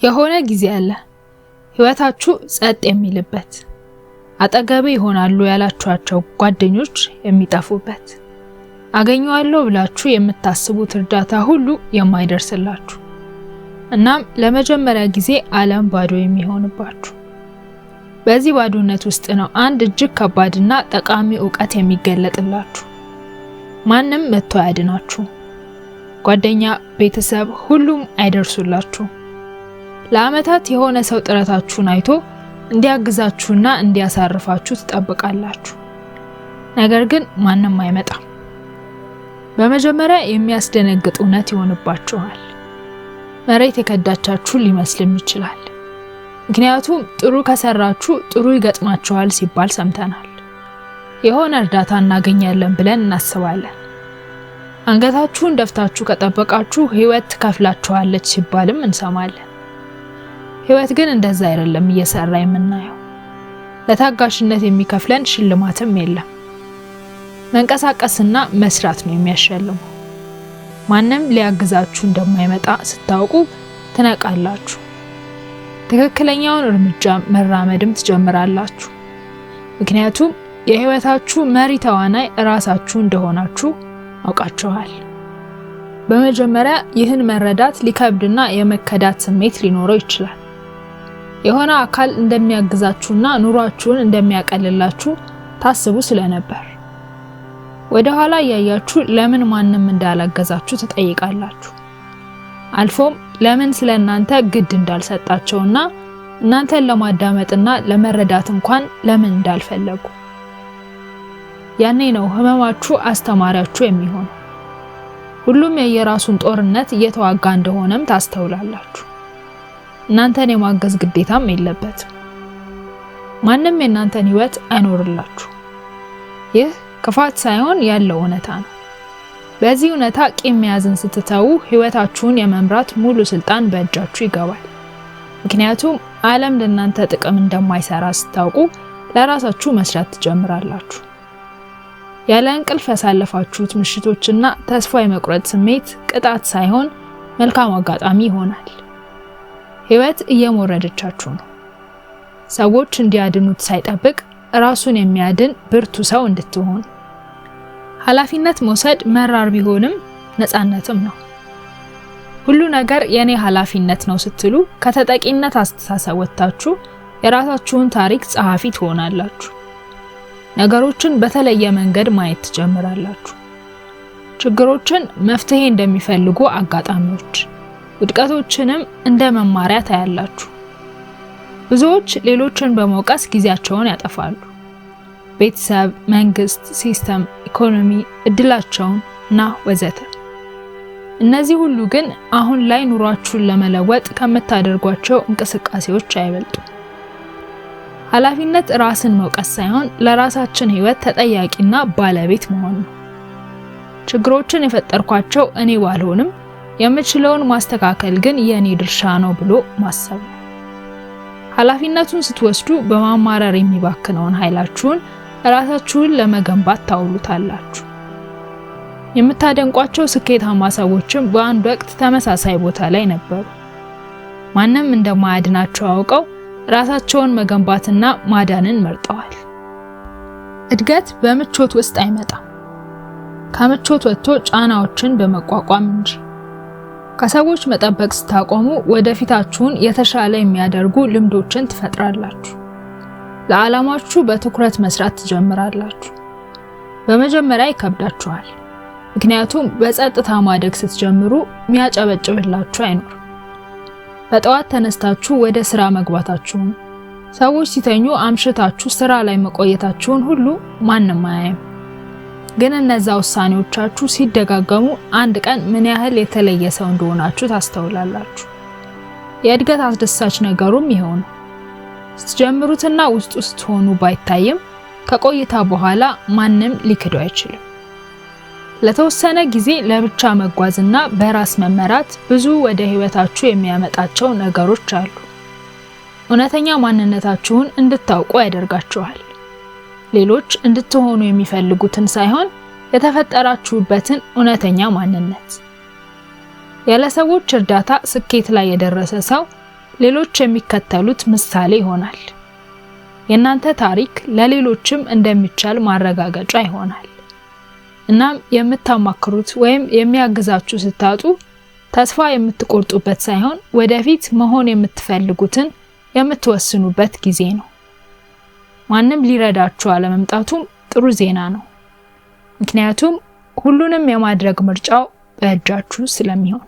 የሆነ ጊዜ አለ ህይወታችሁ ጸጥ የሚልበት አጠገቤ ይሆናሉ ያላችኋቸው ጓደኞች የሚጠፉበት አገኘዋለሁ ብላችሁ የምታስቡት እርዳታ ሁሉ የማይደርስላችሁ እናም ለመጀመሪያ ጊዜ ዓለም ባዶ የሚሆንባችሁ በዚህ ባዶነት ውስጥ ነው አንድ እጅግ ከባድና ጠቃሚ ዕውቀት የሚገለጥላችሁ ማንም መጥቶ ያድናችሁ ጓደኛ ቤተሰብ ሁሉም አይደርሱላችሁ ለአመታት የሆነ ሰው ጥረታችሁን አይቶ እንዲያግዛችሁና እንዲያሳርፋችሁ ትጠብቃላችሁ ነገር ግን ማንም አይመጣም በመጀመሪያ የሚያስደነግጥ እውነት ይሆንባችኋል መሬት የከዳቻችሁ ሊመስልም ይችላል ምክንያቱም ጥሩ ከሰራችሁ ጥሩ ይገጥማችኋል ሲባል ሰምተናል የሆነ እርዳታ እናገኛለን ብለን እናስባለን አንገታችሁን ደፍታችሁ ከጠበቃችሁ ህይወት ትከፍላችኋለች ሲባልም እንሰማለን ህይወት ግን እንደዛ አይደለም እየሰራ የምናየው ለታጋሽነት የሚከፍለን ሽልማትም የለም መንቀሳቀስና መስራት ነው የሚያሸልመው ማንም ሊያግዛችሁ እንደማይመጣ ስታውቁ ትነቃላችሁ ትክክለኛውን እርምጃ መራመድም ትጀምራላችሁ ምክንያቱም የህይወታችሁ መሪ ተዋናይ ራሳችሁ እንደሆናችሁ አውቃችኋል በመጀመሪያ ይህን መረዳት ሊከብድና የመከዳት ስሜት ሊኖረው ይችላል የሆነ አካል እንደሚያግዛችሁና ኑሯችሁን እንደሚያቀልላችሁ ታስቡ ስለነበር ወደ ኋላ ያያችሁ ለምን ማንንም እንዳላገዛችሁ ተጠይቃላችሁ አልፎም ለምን ስለናንተ ግድ እንዳልሰጣቸውና እናንተን ለማዳመጥና ለመረዳት እንኳን ለምን እንዳልፈለጉ ያኔ ነው ህመማችሁ አስተማሪያችሁ የሚሆነው ሁሉም የየራሱን ጦርነት እየተዋጋ እንደሆነም ታስተውላላችሁ እናንተን የማገዝ ግዴታም የለበትም ማንንም የናንተን ህይወት አይኖርላችሁ ይህ ክፋት ሳይሆን ያለው እውነታ ነው በዚህ እውነታ ቂም መያዝን ስትተው ህይወታችሁን የመምራት ሙሉ ስልጣን በእጃችሁ ይገባል ምክንያቱም ዓለም ለናንተ ጥቅም እንደማይሰራ ስታውቁ ለራሳችሁ መስራት ትጀምራላችሁ ያለ እንቅልፍ ያሳለፋችሁት ምሽቶችና ተስፋ የመቁረጥ ስሜት ቅጣት ሳይሆን መልካም አጋጣሚ ይሆናል ህይወት እየሞረደቻችሁ ነው ሰዎች እንዲያድኑት ሳይጠብቅ ራሱን የሚያድን ብርቱ ሰው እንድትሆኑ ኃላፊነት መውሰድ መራር ቢሆንም ነፃነትም ነው ሁሉ ነገር የኔ ኃላፊነት ነው ስትሉ ከተጠቂነት አስተሳሰብ ወጣችሁ የራሳችሁን ታሪክ ጸሐፊ ትሆናላችሁ ነገሮችን በተለየ መንገድ ማየት ትጀምራላችሁ ችግሮችን መፍትሄ እንደሚፈልጉ አጋጣሚዎች ውድቀቶችንም እንደ መማሪያ ታያላችሁ ብዙዎች ሌሎችን በመውቀስ ጊዜያቸውን ያጠፋሉ ቤተሰብ መንግስት ሲስተም ኢኮኖሚ እድላቸውና ወዘተ እነዚህ ሁሉ ግን አሁን ላይ ኑሯችሁን ለመለወጥ ከምታደርጓቸው እንቅስቃሴዎች አይበልጡም ኃላፊነት ራስን መውቀስ ሳይሆን ለራሳችን ህይወት ተጠያቂና ባለቤት መሆን ነው ችግሮችን የፈጠርኳቸው እኔ ባልሆንም የምችለውን ማስተካከል ግን የኔ ድርሻ ነው ብሎ ማሰብ ኃላፊነቱን ስትወስዱ በማማረር የሚባክነውን ኃይላችሁን ራሳችሁን ለመገንባት ታውሉታላችሁ የምታደንቋቸው ስኬታማ ሰዎችም በአንድ ወቅት ተመሳሳይ ቦታ ላይ ነበሩ ማንንም እንደማያድናቸው አውቀው ራሳቸውን መገንባትና ማዳንን መርጠዋል እድገት በምቾት ውስጥ አይመጣም ከምቾት ወጥቶ ጫናዎችን በመቋቋም እንጂ ከሰዎች መጠበቅ ስታቆሙ ወደፊታችሁን የተሻለ የሚያደርጉ ልምዶችን ትፈጥራላችሁ ለዓላማችሁ በትኩረት መስራት ትጀምራላችሁ በመጀመሪያ ይከብዳችኋል ምክንያቱም በጸጥታ ማደግ ስትጀምሩ የሚያጨበጭብላችሁ አይኖርም በጠዋት ተነስታችሁ ወደ ስራ መግባታችሁን ሰዎች ሲተኙ አምሽታችሁ ስራ ላይ መቆየታችሁን ሁሉ ማንንም አያይም ግን እነዛ ውሳኔዎቻችሁ ሲደጋገሙ አንድ ቀን ምን ያህል የተለየ ሰው እንደሆናችሁ ታስተውላላችሁ የእድገት አስደሳች ነገሩም ይሄው ነው ስትጀምሩትና ውስጥ ሆኑ ባይታይም ከቆይታ በኋላ ማንንም ሊክዱ አይችልም ለተወሰነ ጊዜ ለብቻ መጓዝና በራስ መመራት ብዙ ወደ ህይወታችሁ የሚያመጣቸው ነገሮች አሉ እውነተኛ ማንነታችሁን እንድታውቁ ያደርጋችኋል ሌሎች እንድትሆኑ የሚፈልጉትን ሳይሆን የተፈጠራችሁበትን እውነተኛ ማንነት ያለ ሰዎች እርዳታ ስኬት ላይ የደረሰ ሰው ሌሎች የሚከተሉት ምሳሌ ይሆናል። የእናንተ ታሪክ ለሌሎችም እንደሚቻል ማረጋገጫ ይሆናል። እናም የምታማክሩት ወይም የሚያግዛችሁ ስታጡ ተስፋ የምትቆርጡበት ሳይሆን ወደፊት መሆን የምትፈልጉትን የምትወስኑበት ጊዜ ነው። ማንም ሊረዳችሁ አለመምጣቱም ጥሩ ዜና ነው። ምክንያቱም ሁሉንም የማድረግ ምርጫው በእጃችሁ ስለሚሆን